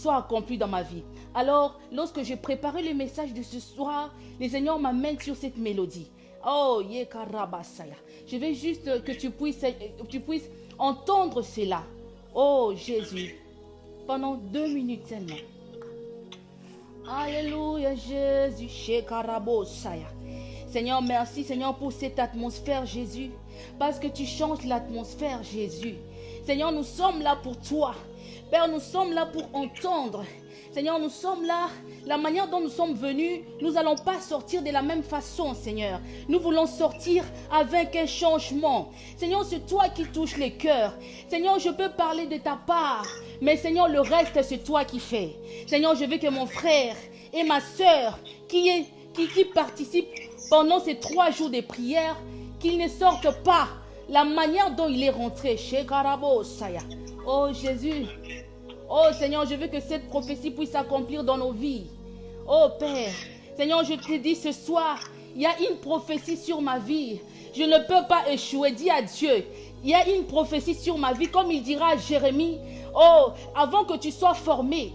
soit accompli dans ma vie. Alors, lorsque j'ai préparé le message de ce soir, le Seigneur m'amène sur cette mélodie. Oh, yekarabasaya. Je veux juste que tu puisses entendre cela. Oh, Jésus. Pendant 2 minutes seulement. Alléluia, Jésus. Shekarabosaya. Seigneur, merci, Seigneur, pour cette atmosphère, Jésus. Parce que tu changes l'atmosphère, Jésus. Seigneur, nous sommes là pour toi. Père, nous sommes là pour entendre. Seigneur, nous sommes là. La manière dont nous sommes venus, nous n'allons pas sortir de la même façon, Seigneur. Nous voulons sortir avec un changement. Seigneur, c'est toi qui touches les cœurs. Seigneur, je peux parler de ta part. Mais Seigneur, le reste, c'est toi qui fais. Seigneur, je veux que mon frère et ma soeur qui participent pendant ces 3 jours de prière, qu'ils ne sortent pas la manière dont il est rentré. Oh Jésus. Oh Seigneur, je veux que cette prophétie puisse s'accomplir dans nos vies. Oh Père, Seigneur, je te dis ce soir, il y a une prophétie sur ma vie. Je ne peux pas échouer. Dis à Dieu, il y a une prophétie sur ma vie, comme il dira à Jérémie. Oh, avant que tu sois formé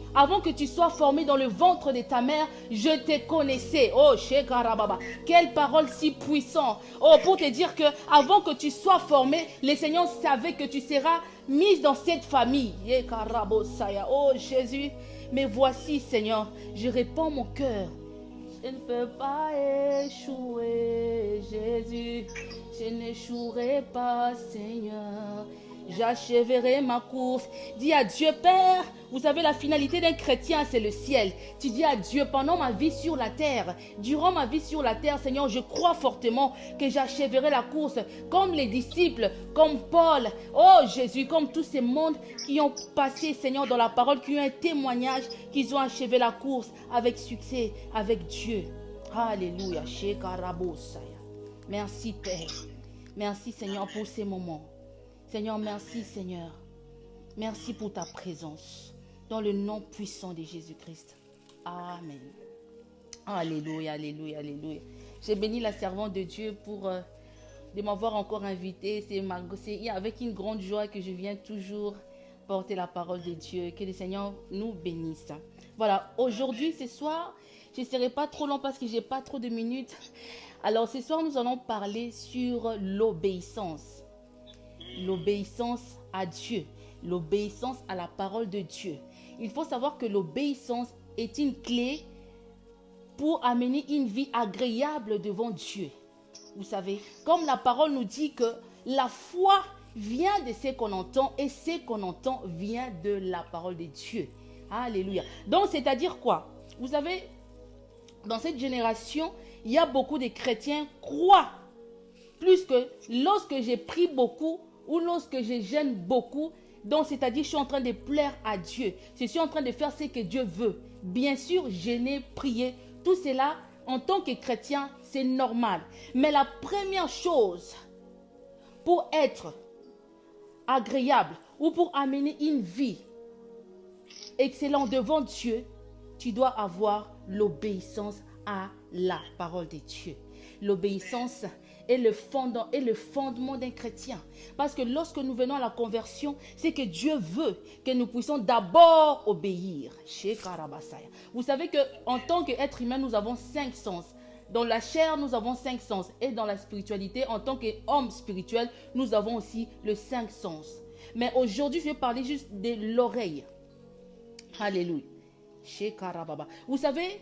dans le ventre de ta mère, je te connaissais. Oh, Shekarababa, quelle parole si puissante. Oh, pour te dire que avant que tu sois formé, le Seigneur savait que tu seras mise dans cette famille. Oh, Jésus, mais voici, Seigneur, je répands mon cœur. Je ne peux pas échouer, Jésus. Je n'échouerai pas, Seigneur. J'achèverai ma course. Dis à Dieu, Père, vous savez, la finalité d'un chrétien, c'est le ciel. Tu dis à Dieu, pendant ma vie sur la terre, durant ma vie sur la terre, Seigneur, je crois fortement que j'achèverai la course, comme les disciples, comme Paul, oh Jésus, comme tous ces mondes qui ont passé, Seigneur, dans la parole, qui ont un témoignage, qu'ils ont achevé la course avec succès, avec Dieu. Alléluia. Shekarabosaya. Merci, Père. Merci, Seigneur, pour ces moments. Seigneur, merci, Seigneur. Merci pour ta présence. Dans le nom puissant de Jésus-Christ. Amen. Alléluia, alléluia, alléluia. J'ai béni la servante de Dieu de m'avoir encore invité. C'est avec une grande joie que je viens toujours porter la parole de Dieu. Que le Seigneur nous bénisse. Voilà, aujourd'hui, ce soir, je ne serai pas trop long parce que je n'ai pas trop de minutes. Alors, ce soir, nous allons parler sur l'obéissance. L'obéissance à Dieu, l'obéissance à la parole de Dieu. Il faut savoir que l'obéissance est une clé pour amener une vie agréable devant Dieu. Vous savez, comme la parole nous dit que la foi vient de ce qu'on entend et ce qu'on entend vient de la parole de Dieu. Alléluia. Donc, c'est-à-dire quoi? Vous savez, dans cette génération, il y a beaucoup de chrétiens qui croient plus que lorsque j'ai pris beaucoup ou lorsque je jeûne beaucoup, donc c'est-à-dire je suis en train de plaire à Dieu. Je suis en train de faire ce que Dieu veut. Bien sûr, jeûner, prier, tout cela, en tant que chrétien, c'est normal. Mais la première chose pour être agréable ou pour amener une vie excellente devant Dieu, tu dois avoir l'obéissance à la parole de Dieu. L'obéissance est le fondement d'un chrétien. Parce que lorsque nous venons à la conversion, c'est que Dieu veut que nous puissions d'abord obéir. Vous savez qu'en tant qu'être humain, nous avons 5 sens. Dans la chair, nous avons 5 sens. Et dans la spiritualité, en tant qu'homme spirituel, nous avons aussi le 5 sens. Mais aujourd'hui, je vais parler juste de l'oreille. Alléluia. Vous savez,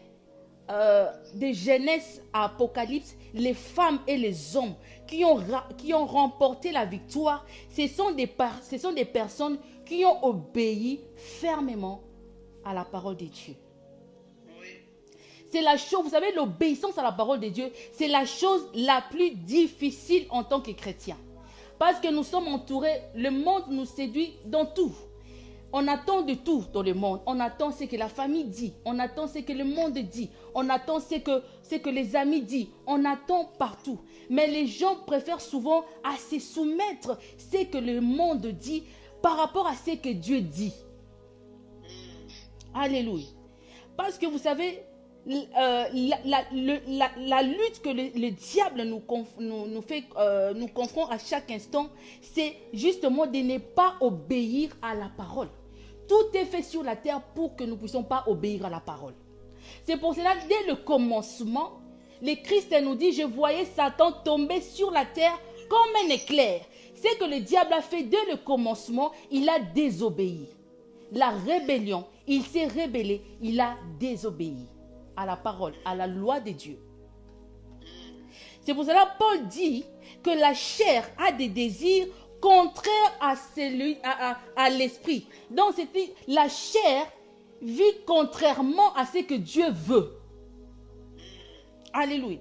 de Genèse à Apocalypse, les femmes et les hommes qui ont remporté la victoire, ce sont des personnes qui ont obéi fermement à la parole de Dieu. C'est la chose, vous savez, l'obéissance à la parole de Dieu, c'est la chose la plus difficile en tant que chrétien. Parce que nous sommes entourés, le monde nous séduit dans tout. On attend de tout dans le monde. On attend ce que la famille dit. On attend ce que le monde dit. On attend ce que les amis disent. On attend partout. Mais les gens préfèrent souvent à se soumettre à ce que le monde dit par rapport à ce que Dieu dit. Alléluia. Parce que vous savez, la lutte que le diable nous confronte à chaque instant, c'est justement de ne pas obéir à la parole. Tout est fait sur la terre pour que nous ne puissions pas obéir à la parole. C'est pour cela, dès le commencement, le Christ nous dit, je voyais Satan tomber sur la terre comme un éclair. C'est que le diable a fait dès le commencement, il a désobéi. La rébellion, il s'est rébellé, il a désobéi à la parole, à la loi de Dieu. C'est pour cela Paul dit que la chair a des désirs contraires à l'esprit. Donc c'était la chair vit contrairement à ce que Dieu veut. Alléluia.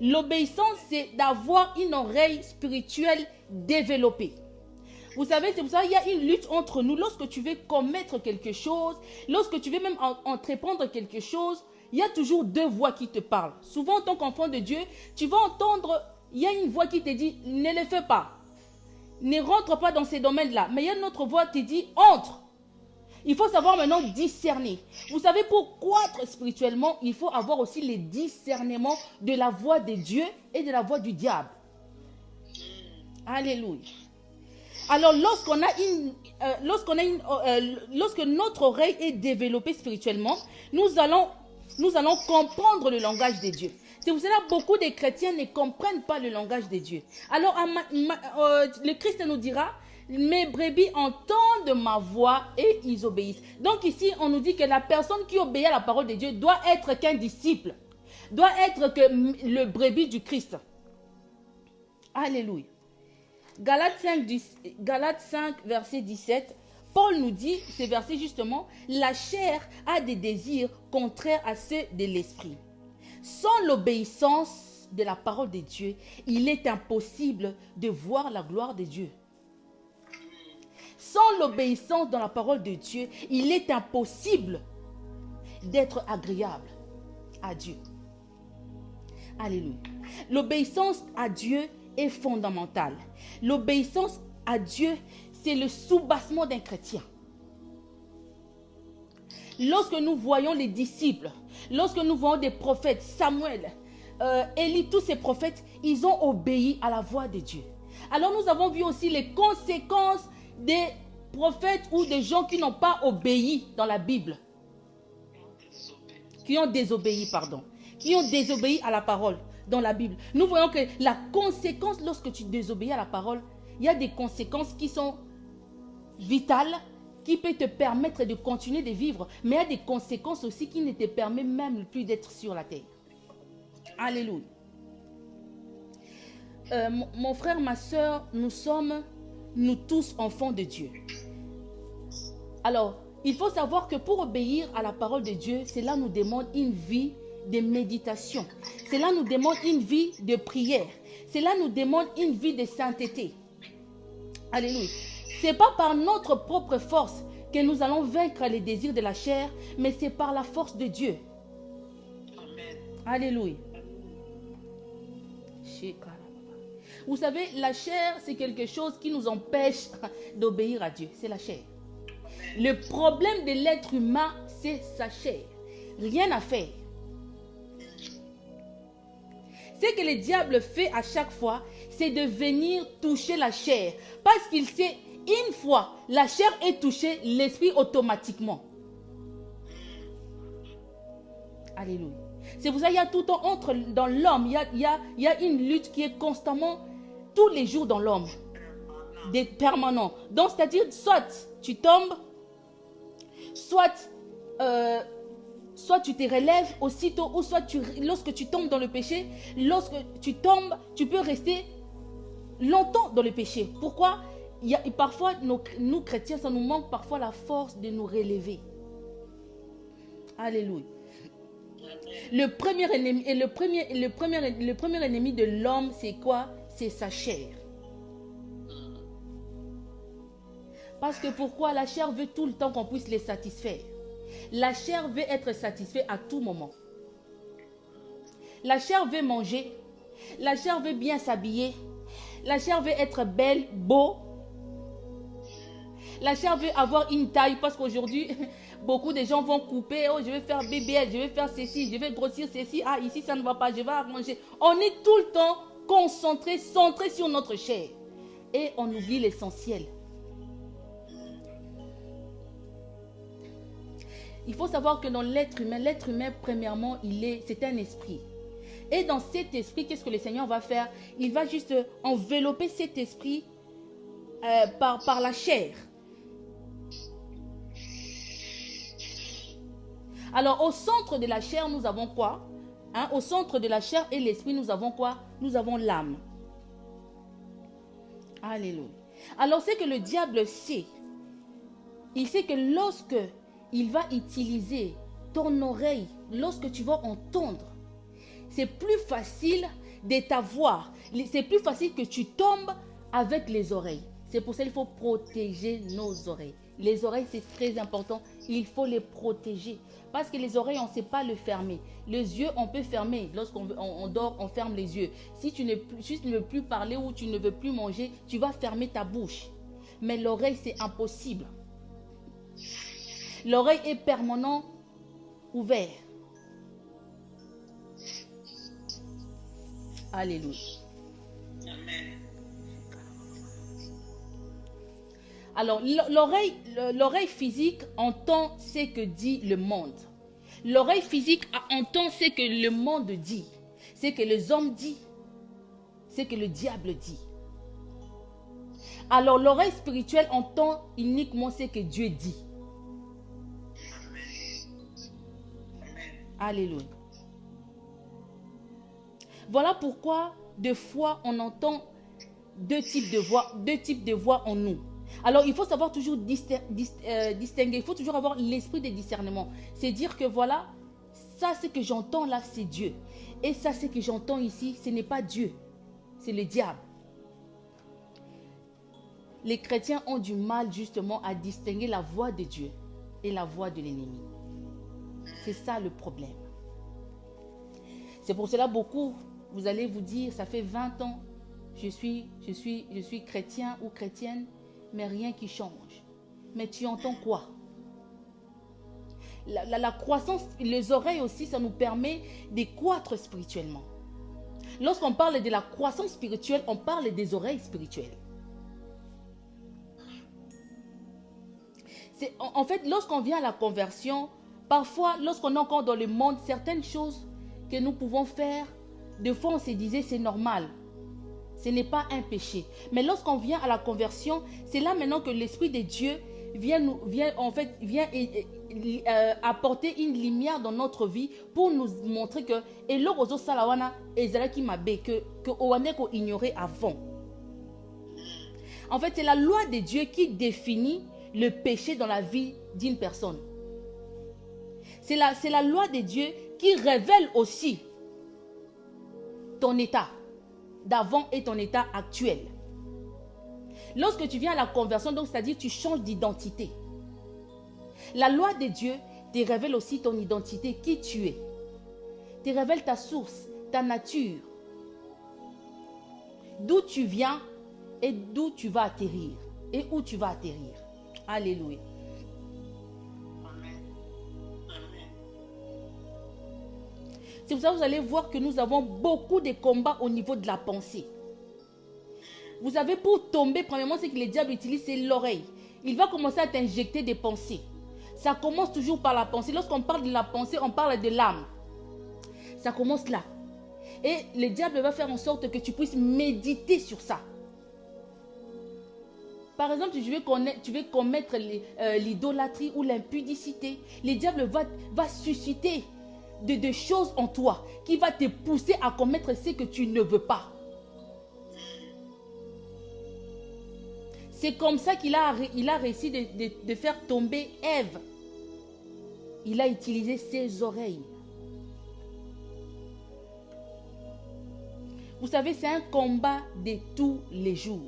L'obéissance, c'est d'avoir une oreille spirituelle développée. Vous savez, c'est pour ça qu'il y a une lutte entre nous. Lorsque tu veux commettre quelque chose, lorsque tu veux même entreprendre quelque chose, il y a toujours deux voix qui te parlent. Souvent, en tant qu'enfant de Dieu, tu vas entendre, il y a une voix qui te dit, ne le fais pas. Ne rentre pas dans ces domaines-là. Mais il y a une autre voix qui te dit, entre. Il faut savoir maintenant discerner. Vous savez, pour croître spirituellement, il faut avoir aussi les discernements de la voix de Dieu et de la voix du diable. Alléluia. Alors, lorsque notre oreille est développée spirituellement, nous allons comprendre le langage de Dieu. C'est pour cela que beaucoup de chrétiens ne comprennent pas le langage de Dieu. Alors, le Christ nous dira, mes brebis entendent ma voix et ils obéissent. Donc ici, on nous dit que la personne qui obéit à la parole de Dieu doit être qu'un disciple. Doit être que le brebis du Christ. Alléluia. Galates 5, verset 17. Paul nous dit, ce verset justement, la chair a des désirs contraires à ceux de l'esprit. Sans l'obéissance de la parole de Dieu, il est impossible de voir la gloire de Dieu. Sans l'obéissance dans la parole de Dieu, il est impossible d'être agréable à Dieu. Alléluia. L'obéissance à Dieu est fondamentale. L'obéissance à Dieu, c'est le soubassement d'un chrétien. Lorsque nous voyons les disciples, lorsque nous voyons des prophètes, Samuel, Élie, tous ces prophètes, ils ont obéi à la voix de Dieu. Alors nous avons vu aussi les conséquences des prophètes ou des gens qui n'ont pas obéi dans la Bible. Qui ont désobéi à la parole dans la Bible. Nous voyons que la conséquence lorsque tu désobéis à la parole, il y a des conséquences qui sont vitales, qui peuvent te permettre de continuer de vivre, mais il y a des conséquences aussi qui ne te permettent même plus d'être sur la terre. Alléluia. Mon frère, ma soeur, nous sommes tous enfants de Dieu. Alors, il faut savoir que pour obéir à la parole de Dieu, cela nous demande une vie de méditation. Cela nous demande une vie de prière. Cela nous demande une vie de sainteté. Alléluia. Ce n'est pas par notre propre force que nous allons vaincre les désirs de la chair, mais c'est par la force de Dieu. Amen. Alléluia. Vous savez, la chair, c'est quelque chose qui nous empêche d'obéir à Dieu. C'est la chair. Le problème de l'être humain, c'est sa chair. Rien à faire. Ce que le diable fait à chaque fois, c'est de venir toucher la chair. Parce qu'il sait, une fois la chair est touchée, l'esprit automatiquement. Alléluia. C'est pour ça qu'il y a tout le temps dans l'homme, il y a une lutte qui est constamment, tous les jours dans l'homme. Permanent. Donc, c'est-à-dire, soit tu tombes, soit tu te relèves aussitôt, ou soit lorsque tu tombes dans le péché, lorsque tu tombes, tu peux rester longtemps dans le péché. Pourquoi? Parfois, nous chrétiens, ça nous manque parfois la force de nous relever. Alléluia. Le premier ennemi de l'homme, c'est quoi? C'est sa chair. Parce que pourquoi? La chair veut tout le temps qu'on puisse les satisfaire. La chair veut être satisfaite à tout moment. La chair veut manger. La chair veut bien s'habiller. La chair veut être belle, beau. La chair veut avoir une taille parce qu'aujourd'hui, beaucoup de gens vont couper. Oh, je vais faire BBL, je vais faire ceci, je vais grossir ceci. Ah, ici, ça ne va pas, je vais arranger. On est tout le temps centré sur notre chair. Et on oublie l'essentiel. il faut savoir que dans l'être humain, premièrement, c'est un esprit. Et dans cet esprit, qu'est-ce que le Seigneur va faire? Il va juste envelopper cet esprit par la chair. Alors, au centre de la chair, nous avons quoi? Au centre de la chair et l'esprit, nous avons quoi? Nous avons l'âme. Alléluia. Alors, c'est que le diable sait. Il sait que lorsque il va utiliser ton oreille, lorsque tu vas entendre, c'est plus facile de t'avoir. C'est plus facile que tu tombes avec les oreilles. C'est pour ça qu'il faut protéger nos oreilles. Les oreilles, c'est très important. Il faut les protéger. Parce que les oreilles, on ne sait pas le fermer. Les yeux, on peut fermer. Lorsqu'on dort, on ferme les yeux. Si tu ne veux plus parler ou tu ne veux plus manger, tu vas fermer ta bouche. Mais l'oreille, c'est impossible. L'oreille est permanent ouvert. Alléluia. Amen. Alors, l'oreille physique entend ce que dit le monde. L'oreille physique entend ce que le monde dit, ce que les hommes disent, ce que le diable dit. Alors, l'oreille spirituelle entend uniquement ce que Dieu dit. Alléluia. Voilà pourquoi, des fois, on entend deux types de voix en nous. Alors, il faut savoir toujours distinguer. Il faut toujours avoir l'esprit de discernement. C'est dire que voilà, ça, ce que j'entends là, c'est Dieu. Et ça, ce que j'entends ici, ce n'est pas Dieu. C'est le diable. Les chrétiens ont du mal justement à distinguer la voix de Dieu et la voix de l'ennemi. C'est ça le problème. C'est pour cela beaucoup, vous allez vous dire, ça fait 20 ans, je suis chrétien ou chrétienne, mais rien qui change. Mais tu entends quoi? La croissance, les oreilles aussi, ça nous permet de croître spirituellement. Lorsqu'on parle de la croissance spirituelle, on parle des oreilles spirituelles. En fait, lorsqu'on vient à la conversion, parfois, lorsqu'on est encore dans le monde, certaines choses que nous pouvons faire, des fois on se disait c'est normal. Ce n'est pas un péché. Mais lorsqu'on vient à la conversion, c'est là maintenant que l'Esprit de Dieu vient apporter une lumière dans notre vie pour nous montrer que que Owaneko ignorait avant. En fait, c'est la loi de Dieu qui définit le péché dans la vie d'une personne. C'est la loi de Dieu qui révèle aussi ton état d'avant et ton état actuel. Lorsque tu viens à la conversion, donc c'est-à-dire tu changes d'identité. La loi de Dieu te révèle aussi ton identité, qui tu es. Te révèle ta source, ta nature. D'où tu viens et d'où tu vas atterrir. Et où tu vas atterrir. Alléluia. C'est pour ça que vous allez voir que nous avons beaucoup de combats au niveau de la pensée. Vous savez, pour tomber, premièrement, ce que le diable utilise, c'est l'oreille. Il va commencer à t'injecter des pensées. Ça commence toujours par la pensée. Lorsqu'on parle de la pensée, on parle de l'âme. Ça commence là. Et le diable va faire en sorte que tu puisses méditer sur ça. Par exemple, tu veux commettre l'idolâtrie ou l'impudicité. Le diable va susciter de choses en toi qui va te pousser à commettre ce que tu ne veux pas. C'est comme ça qu'il a réussi de faire tomber Ève. Il a utilisé ses oreilles. Vous savez, c'est un combat de tous les jours.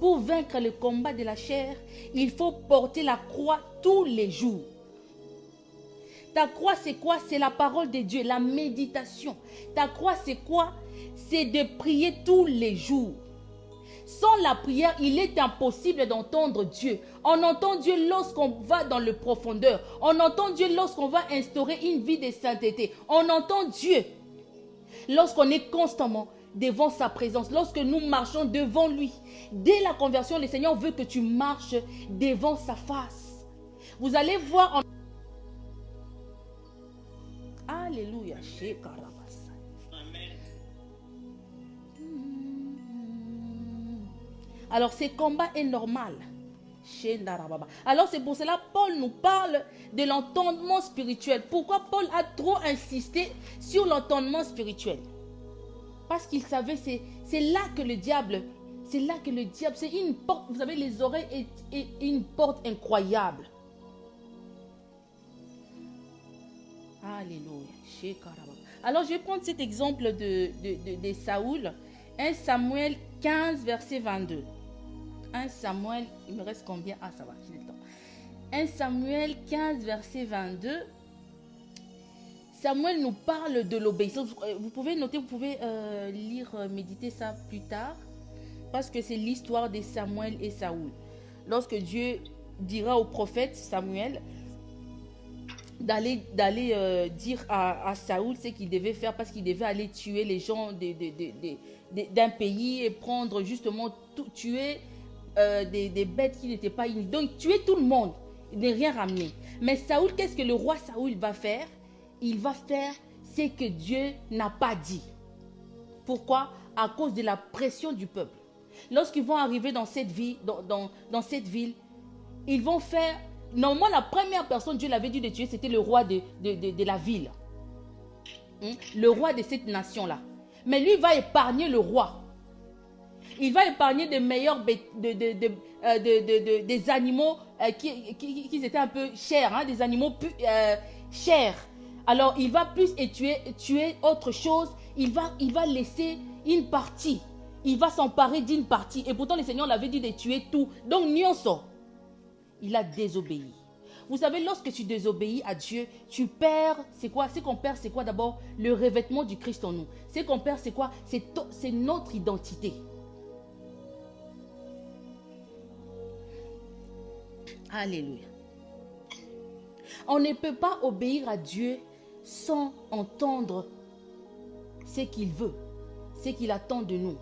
Pour vaincre le combat de la chair, il faut porter la croix tous les jours. Ta croix, c'est quoi? C'est la parole de Dieu, la méditation. Ta croix, c'est quoi? C'est de prier tous les jours. Sans la prière, il est impossible d'entendre Dieu. On entend Dieu lorsqu'on va dans le profondeur. On entend Dieu lorsqu'on va instaurer une vie de sainteté. On entend Dieu lorsqu'on est constamment devant sa présence, lorsque nous marchons devant lui. Dès la conversion, le Seigneur veut que tu marches devant sa face. Vous allez voir Alléluia. Amen. Alors, ce combat est normal. Alors, c'est pour cela Paul nous parle de l'entendement spirituel. Pourquoi Paul a trop insisté sur l'entendement spirituel? Parce qu'il savait, c'est là que le diable, c'est une porte, vous savez, les oreilles est une porte incroyable. Alléluia. Alors, je vais prendre cet exemple de Saoul. 1 Samuel 15, verset 22. 1 Samuel, il me reste combien? Ah, ça va, j'ai le temps. 1 Samuel 15, verset 22. Samuel nous parle de l'obéissance. Vous pouvez noter, vous pouvez lire, méditer ça plus tard. Parce que c'est l'histoire de Samuel et Saoul. Lorsque Dieu dira au prophète Samuel d'aller dire à Saoul ce qu'il devait faire, parce qu'il devait aller tuer les gens d'un pays et prendre justement, tuer des bêtes qui n'étaient pas inutiles. Donc tuer tout le monde, ne rien ramener. Mais Saoul, qu'est-ce que le roi Saoul va faire? Il va faire ce que Dieu n'a pas dit. Pourquoi? À cause de la pression du peuple. Lorsqu'ils vont arriver dans cette ville, dans cette ville, ils vont faire... Normalement, la première personne, Dieu l'avait dit de tuer, c'était le roi de la ville. Le roi de cette nation-là. Mais lui, il va épargner le roi. Il va épargner des meilleurs des animaux qui étaient un peu chers, des animaux chers. Alors, il va plus tuer autre chose. Il va laisser une partie. Il va s'emparer d'une partie. Et pourtant, le Seigneur l'avait dit de tuer tout. Donc, Nyonso, il a désobéi. Vous savez, lorsque tu désobéis à Dieu, tu perds, c'est quoi? Ce qu'on perd, c'est quoi d'abord? Le revêtement du Christ en nous. Ce qu'on perd, c'est quoi? C'est notre identité. Alléluia. On ne peut pas obéir à Dieu sans entendre ce qu'il veut, ce qu'il attend de nous.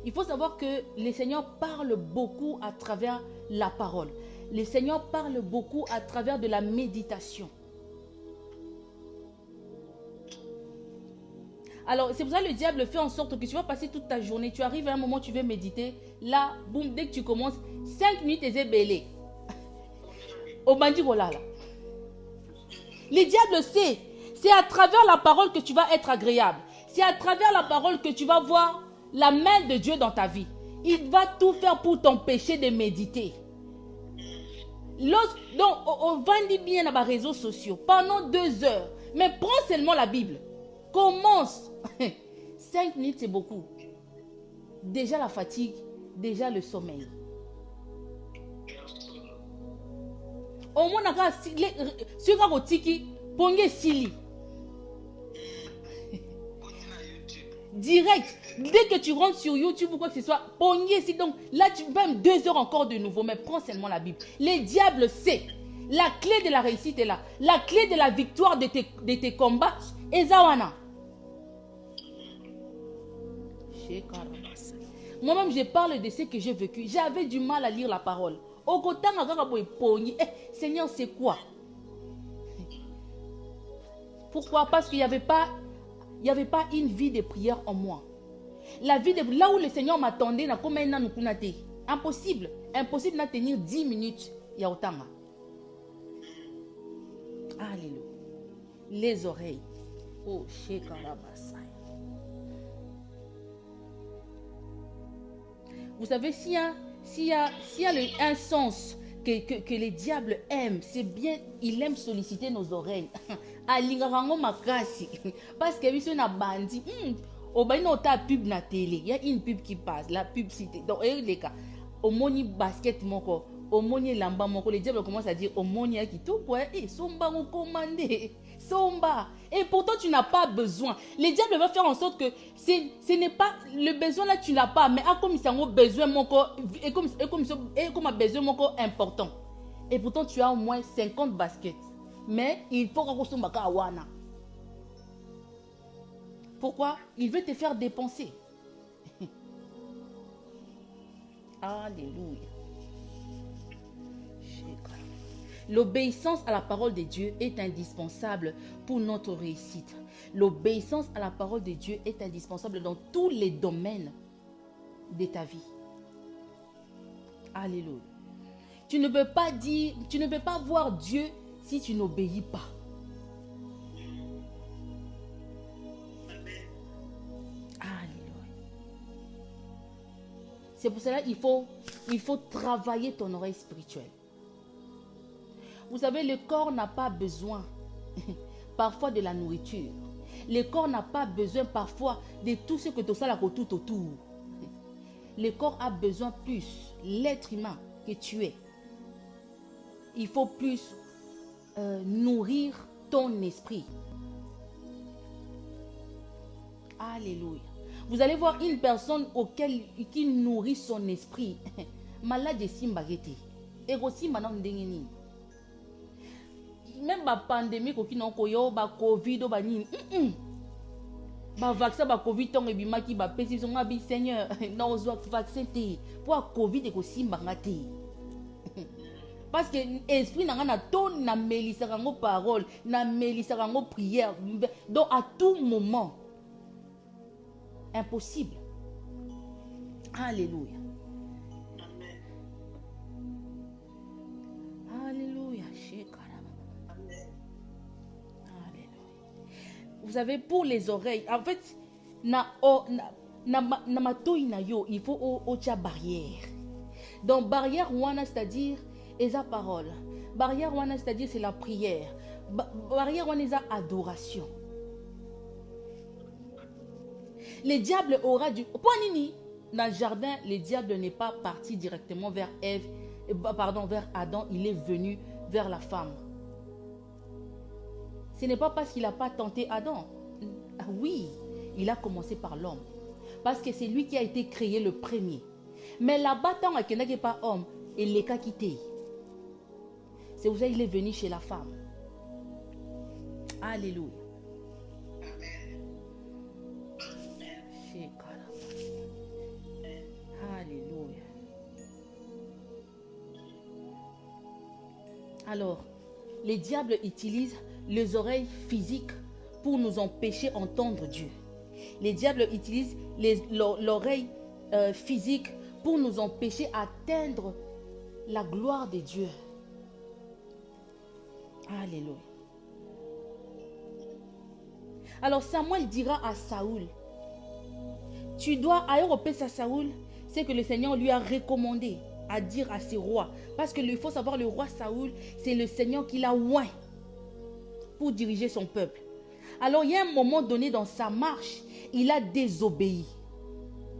Il faut savoir que le Seigneur parle beaucoup à travers la parole. Le Seigneur parle beaucoup à travers de la méditation. Alors, c'est pour ça que le diable fait en sorte que tu vas passer toute ta journée, tu arrives à un moment, tu veux méditer. Là, boum, dès que tu commences, 5 minutes, tu es belé. Au bandit, voilà là. Le diable sait, c'est à travers la parole que tu vas être agréable. C'est à travers la parole que tu vas voir la main de Dieu dans ta vie. Il va tout faire pour t'empêcher de méditer. Donc, on va dire bien dans les réseaux sociaux pendant 2 heures. Mais prends seulement la Bible. Commence. 5 minutes, c'est beaucoup. Déjà la fatigue, déjà le sommeil. Au moins, si on a tiki, pongé sili. Direct. Dès que tu rentres sur YouTube ou quoi que ce soit, pogné ici. Donc là, tu même 2 heures encore de nouveau, mais prends seulement la Bible. Les diables sait. La clé de la réussite est là. La clé de la victoire de tes combats est Zawana. Moi-même, je parle de ce que j'ai vécu. J'avais du mal à lire la parole. Au côté, Seigneur, c'est quoi? Pourquoi? Parce qu'il n'y avait pas une vie de prière en moi. La vie de là où le Seigneur m'attendait, impossible. Impossible de tenir 10 minutes. Il y a autant. Alléluia. Les oreilles. Oh, Shekarabasai. Vous savez, s'il y a un sens que les diables aiment, c'est bien, il aime solliciter nos oreilles. Parce que si on a bandit, au bas pub na télé, il y a une pub qui passe, la publicité. Donc, les cas, au moni basket moko, au moni lamba moko, les diables commencent à dire au moni qui tout pour somba ou commander, somba. Et pourtant tu n'as pas besoin. Les diables vont faire en sorte que ce n'est pas le besoin là, tu n'as pas, mais comme ils ont besoin moko et comme un besoin moko important. Et pourtant tu as au moins 50 baskets. Mais il faut qu'on consomme à wana. Pourquoi? Il veut te faire dépenser. Alléluia. L'obéissance à la parole de Dieu est indispensable pour notre réussite. L'obéissance à la parole de Dieu est indispensable dans tous les domaines de ta vie. Alléluia. Tu ne peux pas voir Dieu si tu n'obéis pas. Alléluia. C'est pour cela qu'il faut travailler ton oreille spirituelle. Vous savez, le corps n'a pas besoin parfois de la nourriture. Le corps n'a pas besoin parfois de tout ce que tu as tout autour. Le corps a besoin plus, l'être humain que tu es. Il faut plus nourrir ton esprit. Alléluia. Vous allez voir une personne qui nourrit son esprit. Malade de simbagete. Et aussi maintenant ndengeni. Même la pandémie qui n'a pas eu ba Covid ba ni. Ba vaccin ba Covid ton et bimaki ba pesi son abi Seigneur. Non zo vaccin te. Pour Covid et ko simbangate. Parce que l'esprit n'a pas ton na melisa kango parole, na melisa kango prière. Donc à tout moment, impossible. Alléluia. Alléluia. Alléluia. Vous savez, pour les oreilles, en fait, il faut une barrière. Donc barrière wana, c'est-à-dire esa parole. Barrière wana, c'est-à-dire c'est la prière. Barrière wana, c'est adoration. Le diable aura du... Dans le jardin, le diable n'est pas parti directement vers vers Adam. Il est venu vers la femme. Ce n'est pas parce qu'il n'a pas tenté Adam. Oui, il a commencé par l'homme. Parce que c'est lui qui a été créé le premier. Mais là-bas, tant qu'il n'est pas homme, il l'a quitté. C'est pour ça qu'il est venu chez la femme. Alléluia. Alléluia. Alors, les diables utilisent les oreilles physiques pour nous empêcher d'entendre Dieu. Les diables utilisent l'oreille physique pour nous empêcher d'atteindre la gloire de Dieu. Alléluia. Alors Samuel dira à Saoul, tu dois aller au à Saoul, c'est que le Seigneur lui a recommandé à dire à ses rois. Parce qu'il faut savoir, le roi Saoul, c'est le Seigneur qui l'a oint pour diriger son peuple. Alors il y a un moment donné dans sa marche, il a désobéi.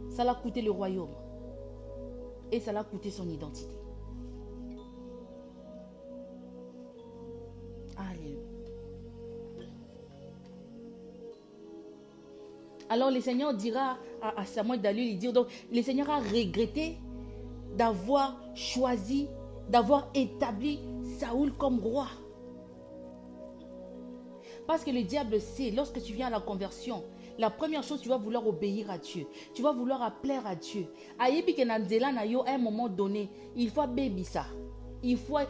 Ça l'a coûté le royaume. Et ça l'a coûté son identité. Alléluia. Alors le Seigneur dira à Samuel d'aller lui dire, donc le Seigneur a regretté d'avoir choisi, d'avoir établi Saoul comme roi. Parce que le diable sait, lorsque tu viens à la conversion, la première chose, tu vas vouloir obéir à Dieu. Tu vas vouloir plaire à Dieu. À un moment donné, il faut baby ça. Il faut... En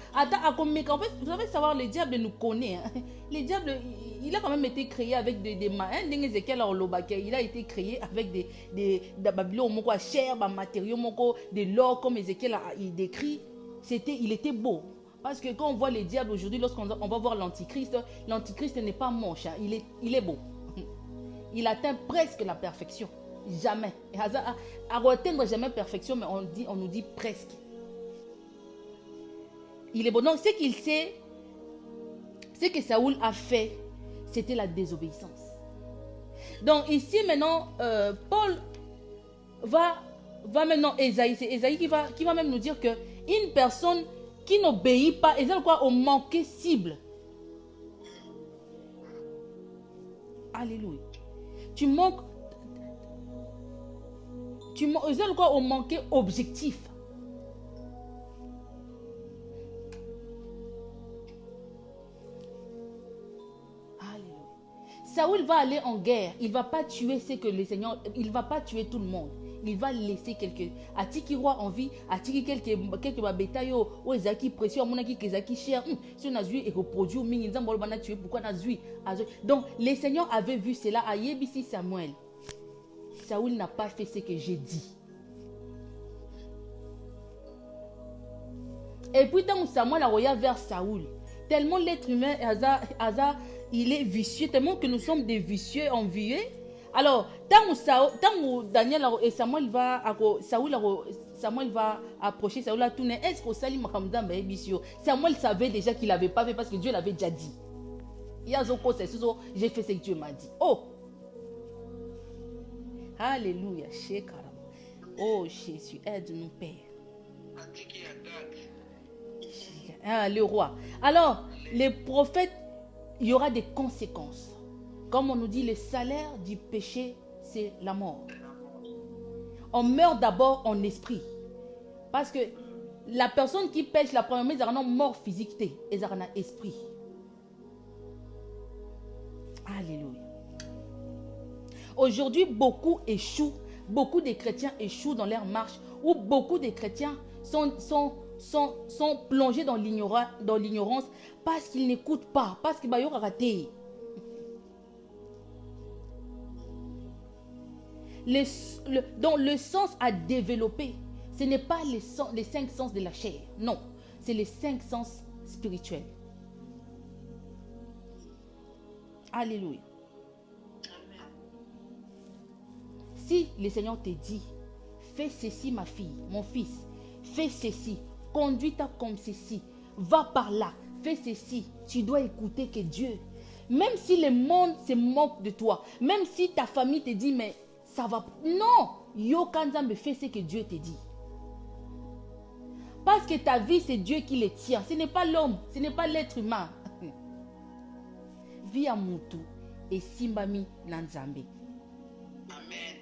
fait, vous savez savoir, le diable nous connaît. Hein. Le diable, il a quand même été créé avec des mains. Il a été créé avec des matériaux, de l'or, comme Ézéchiel il décrit. Il était beau. Parce que quand on voit les diables aujourd'hui, lorsqu'on va voir l'antichrist, l'antichrist n'est pas moche. Hein. Il est beau. Il atteint presque la perfection. Jamais. À atteindre jamais perfection, mais on nous dit presque. Il est bon. Donc, ce qu'il sait, ce que Saoul a fait, c'était la désobéissance. Donc, ici, maintenant, Paul va maintenant, Ésaïe, c'est Ésaïe qui va même nous dire qu'une personne qui n'obéit pas, et c'est quoi, au manqué cible. Alléluia. Tu manques, c'est quoi, au manqué objectif. Saoul va aller en guerre. Il ne va pas tuer ce que le Seigneur... Il ne va pas tuer tout le monde. il va laisser quelques atiki roi en vie, atiki quelques babétail ou ezaki précieux monaki kezaki cher. Si on a zui et reproduit mingi nzambo bana tuer pourquoi on a zui. Donc le Seigneur avait vu cela à Yebisi Samuel. Saoul n'a pas fait ce que j'ai dit. Et puis quand Samuel a regardé vers Saoul, tellement l'être humain il est vicieux, tellement que nous sommes des vicieux envieux. Alors, tant Daniel et Samuel va approcher Saoul à tourner. Est-ce que Samuel savait déjà qu'il n'avait pas fait parce que Dieu l'avait déjà dit. J'ai fait ce que Dieu m'a dit. Oh! Alléluia. Oh Jésus, aide-nous, Père. Le roi. Alors, les prophètes, il y aura des conséquences. Comme on nous dit, le salaire du péché, c'est la mort. On meurt d'abord en esprit. Parce que la personne qui pêche la première fois, elle a une mort physique, elle a un esprit. Alléluia. Aujourd'hui, beaucoup échouent. Beaucoup de chrétiens échouent dans leur marche. Ou beaucoup de chrétiens sont plongés dans l'ignorance parce qu'ils n'écoutent pas, parce qu'ils ont raté. Donc le sens à développer, ce n'est pas les 5 sens de la chair. Non, c'est les 5 sens spirituels. Alléluia. Si le Seigneur te dit, fais ceci ma fille, mon fils, fais ceci, conduis-toi comme ceci, va par là, fais ceci, tu dois écouter que Dieu, même si le monde se moque de toi, même si ta famille te dit, mais ça va, non, yo kanzambe, fais ce que Dieu te dit. Parce que ta vie, c'est Dieu qui le tient, ce n'est pas l'homme, ce n'est pas l'être humain. Via mutu et simbami nanzambe. Amen.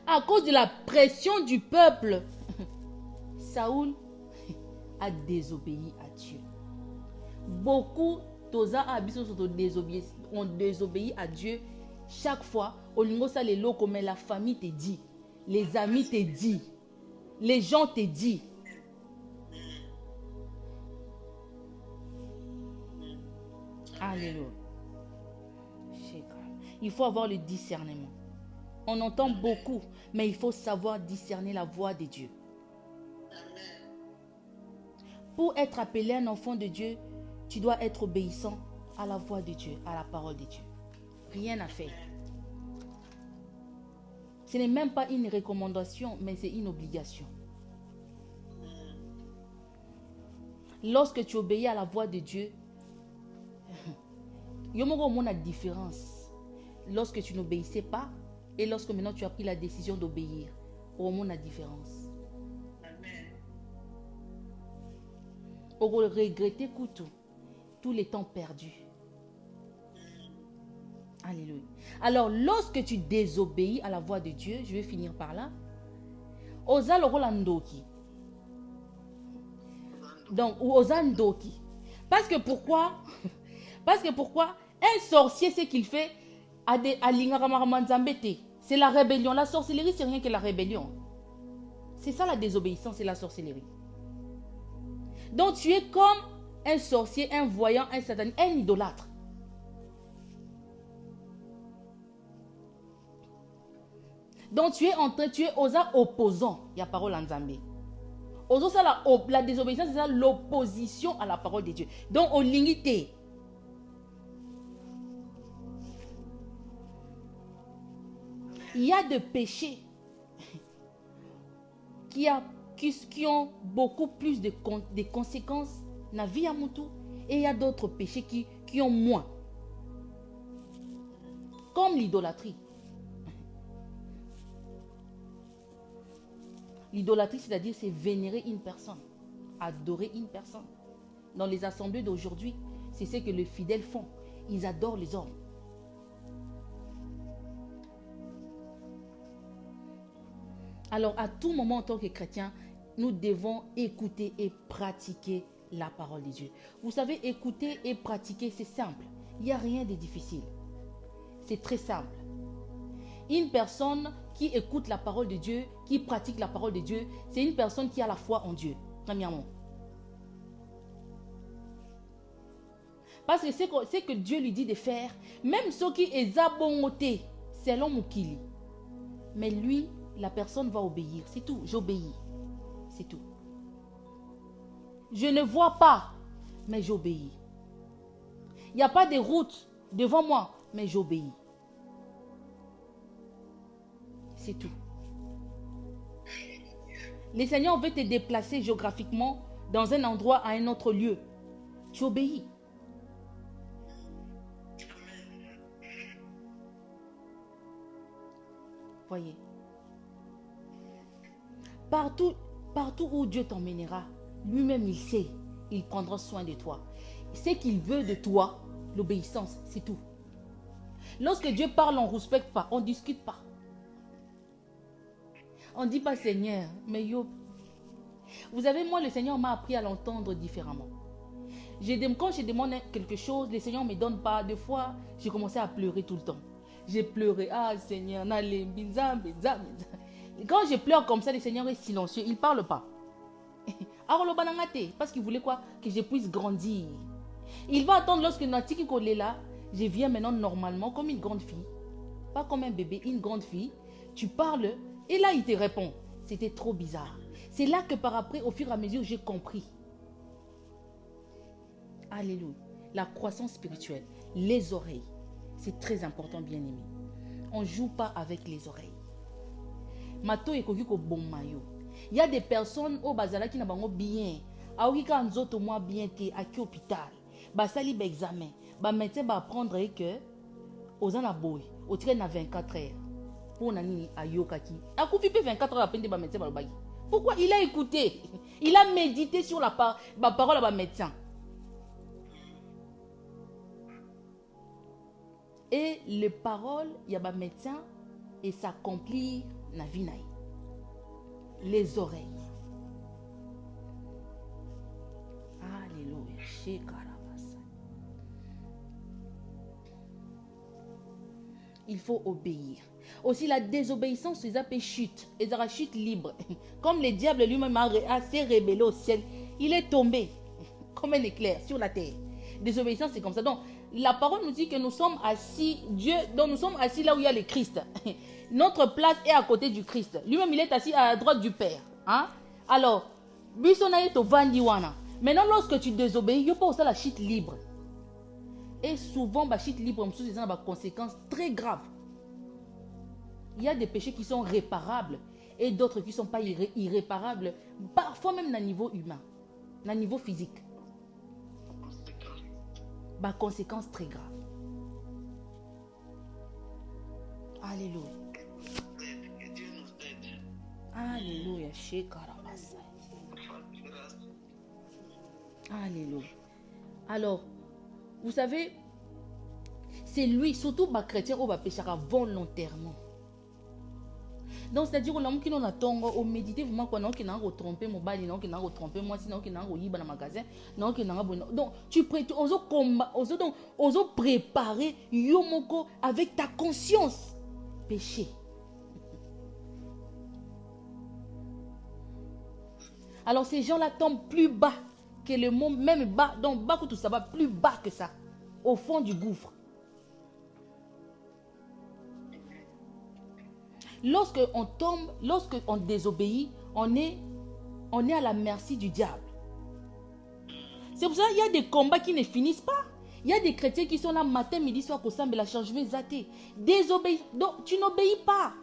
À cause de la pression du peuple, Saoul a désobéi à Dieu. Beaucoup ont désobéi à Dieu. Chaque fois, comme la famille te dit, les amis te disent, les gens te disent. Alléluia. Il faut avoir le discernement. On entend beaucoup, mais il faut savoir discerner la voix de Dieu. Pour être appelé un enfant de Dieu, tu dois être obéissant à la voix de Dieu, à la parole de Dieu. Rien à faire. Ce n'est même pas une recommandation, mais c'est une obligation. Lorsque tu obéis à la voix de Dieu, il y a la différence. Lorsque tu n'obéissais pas, et lorsque maintenant tu as pris la décision d'obéir, au moins la différence. On va regretter tous les temps perdus. Alléluia. Alors, lorsque tu désobéis à la voix de Dieu, je vais finir par là. Osa le rolandoki. Donc, osa ndoki. Parce que pourquoi? Parce que pourquoi? Un sorcier, ce qu'il fait, c'est la rébellion. La sorcellerie, c'est rien que la rébellion. C'est ça la désobéissance, c'est la sorcellerie. Donc tu es comme un sorcier, un voyant, un satané, un idolâtre. Donc tu es aux opposants. Il y a parole en Zambé. La désobéissance, c'est ça l'opposition à la parole de Dieu. Donc au limité. Il y a des péchés qui ont beaucoup plus de conséquences dans la vie à Moutou, et il y a d'autres péchés qui ont moins. Comme l'idolâtrie. L'idolâtrie, c'est-à-dire c'est vénérer une personne, adorer une personne. Dans les assemblées d'aujourd'hui, c'est ce que les fidèles font. Ils adorent les hommes. Alors, à tout moment, en tant que chrétien, nous devons écouter et pratiquer la parole de Dieu. Vous savez, écouter et pratiquer, c'est simple. Il n'y a rien de difficile. C'est très simple. Une personne qui écoute la parole de Dieu, qui pratique la parole de Dieu, c'est une personne qui a la foi en Dieu, premièrement. Parce que c'est que Dieu lui dit de faire, même ceux qui est abongoté, c'est l'homme qui lit. Mais lui, la personne va obéir, c'est tout, j'obéis, c'est tout. Je ne vois pas, mais j'obéis. Il n'y a pas de route devant moi, mais j'obéis. C'est tout. Le Seigneur veut te déplacer géographiquement dans un endroit à un autre lieu. Tu obéis. Voyez. Partout où Dieu t'emmènera, lui-même il sait, il prendra soin de toi. Ce qu'il veut de toi, l'obéissance, c'est tout. Lorsque Dieu parle, on ne respecte pas, on ne discute pas. On ne dit pas Seigneur, mais yo. Vous savez, moi, le Seigneur m'a appris à l'entendre différemment. Quand je demande quelque chose, le Seigneur ne me donne pas. Des fois, j'ai commencé à pleurer tout le temps. J'ai pleuré. Ah Seigneur, quand je pleure comme ça, le Seigneur est silencieux. Il ne parle pas. Parce qu'il voulait quoi? Que je puisse grandir. Il va attendre lorsque Natiki est là. Je viens maintenant normalement comme une grande fille. Pas comme un bébé, une grande fille. Tu parles et là il te répond. C'était trop bizarre. C'est là que par après, au fur et à mesure, j'ai compris. Alléluia. La croissance spirituelle. Les oreilles. C'est très important, bien aimé. On ne joue pas avec les oreilles. Mato et koki ko bon mayo. Il y a des personnes au bazala qui n'ont pas bien. Aoki ka nzoto moi bien te à hôpital. Ba sali ba examen. Ba médecin ba apprendre que aux en a boy. Au train na 24 heures. Pour nani ayokaki. A coupi 24 heures à peine ba médecin ba bagi. Pourquoi il a écouté? Il a médité sur la parole à ba médecin. Et les paroles, il y a un médecin et s'accomplir na vie naï. Les oreilles. Alléluia. Il faut obéir. Aussi la désobéissance, c'est appelé chute. Et ça chute libre. Comme le diable lui-même a s'est rébellé au ciel, il est tombé comme un éclair sur la terre. Désobéissance, c'est comme ça. Donc, la parole nous dit que nous sommes assis, donc nous sommes assis là où il y a le Christ. Notre place est à côté du Christ. Lui-même, il est assis à la droite du Père. Hein? Alors, maintenant, lorsque tu désobéis, il n'y a pas aussi la chute libre. Et souvent, la chute libre, c'est des conséquences très graves. Il y a des péchés qui sont réparables et d'autres qui ne sont pas irréparables, parfois même à niveau humain, à niveau physique. Conséquences très graves. Alléluia. Que Dieu nous aide. Alléluia. Alléluia. Alors, vous savez, c'est lui, surtout les chrétiens, qui péchera volontairement. Donc, c'est-à-dire que l'homme qui nous attend, au méditer, vraiment, qu'on qui n'a pas trompé mon bali, non, qui n'a pas trompé moi, sinon qui n'a pas yiba dans le magasin, non, qui n'a pas. Donc, tu oses préparer yomoko avec ta conscience. Péché. Alors, ces gens-là tombent plus bas que le monde, même bas, donc bas que tout ça va plus bas que ça, au fond du gouffre. Lorsque on tombe, lorsque on désobéit, on est à la merci du diable. C'est pour ça qu'il y a des combats qui ne finissent pas. Il y a des chrétiens qui sont là matin, midi, soir pour s'embêter la changement zaté. Désobéir. Donc tu n'obéis pas.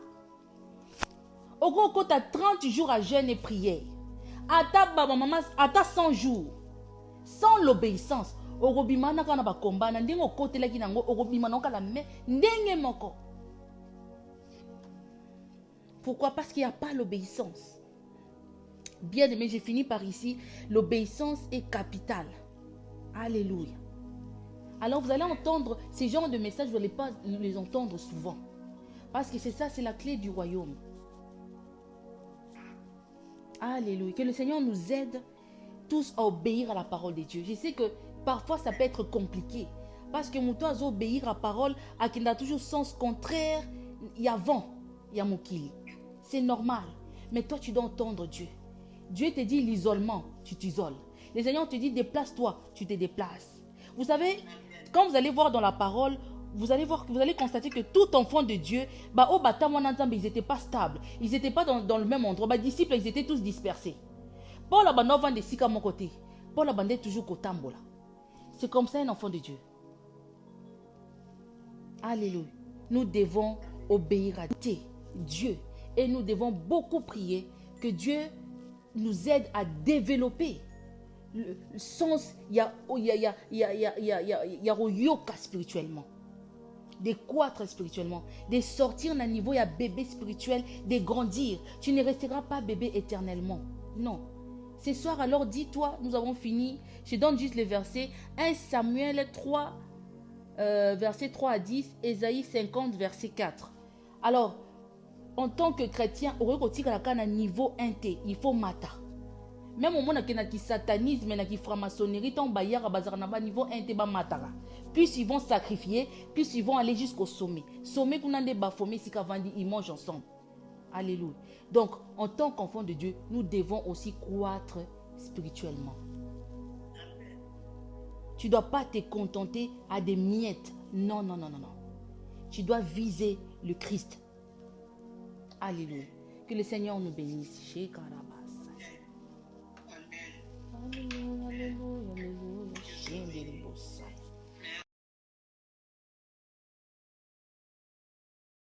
Au gros, quand tu as 30 jours à jeûne et prière, à ta 100 jours, sans l'obéissance, au robimana kana ba combat na ndenge côté la kinango au robimana kala me ndenge moko. Pourquoi? Parce qu'il n'y a pas l'obéissance. Bien aimé, j'ai fini par ici. L'obéissance est capitale. Alléluia. Alors vous allez entendre ces genres de messages, vous n'allez pas les entendre souvent. Parce que c'est ça, c'est la clé du royaume. Alléluia. Que le Seigneur nous aide tous à obéir à la parole de Dieu. Je sais que parfois ça peut être compliqué. Parce que nous dois obéir à la parole, à qui n'a toujours sens contraire. il y a vent, il y a Mokili. C'est normal. Mais toi, tu dois entendre Dieu. Dieu te dit l'isolement, tu t'isoles. Le Seigneur te dit déplace-toi, tu te déplaces. Vous savez, quand vous allez voir dans la parole, vous allez constater que tout enfant de Dieu, ils n'étaient pas stables. Ils n'étaient pas dans le même endroit. Les disciples, ils étaient tous dispersés. Paul abandonne vend des sika à mon côté. Paul abandonne toujours Kotambola. C'est comme ça un enfant de Dieu. Alléluia. Nous devons obéir à Dieu. Et nous devons beaucoup prier que Dieu nous aide à développer le sens, il y a yoka spirituellement, de croître spirituellement, de sortir d'un niveau, il y a bébé spirituel, de grandir. Tu ne resteras pas bébé éternellement. Non. Ce soir, alors, dis-toi, nous avons fini. Je donne juste le verset 1 Samuel 3, verset 3 à 10, Ésaïe 50, verset 4. Alors, en tant que chrétien, niveau 1, il faut mata. Même au moment où il y a qui satanisme, il y a qui franc-maçonnerie, niveau 1, il matara. Puis ils vont sacrifier, puis ils vont aller jusqu'au sommet. Sommet qu'on a des bafomés, si ils mangent ensemble. Alléluia. Donc, en tant qu'enfant de Dieu, nous devons aussi croître spirituellement. Tu ne dois pas te contenter à des miettes. Non. Tu dois viser le Christ. Alléluia. Que le Seigneur nous bénisse. Chez Karaba.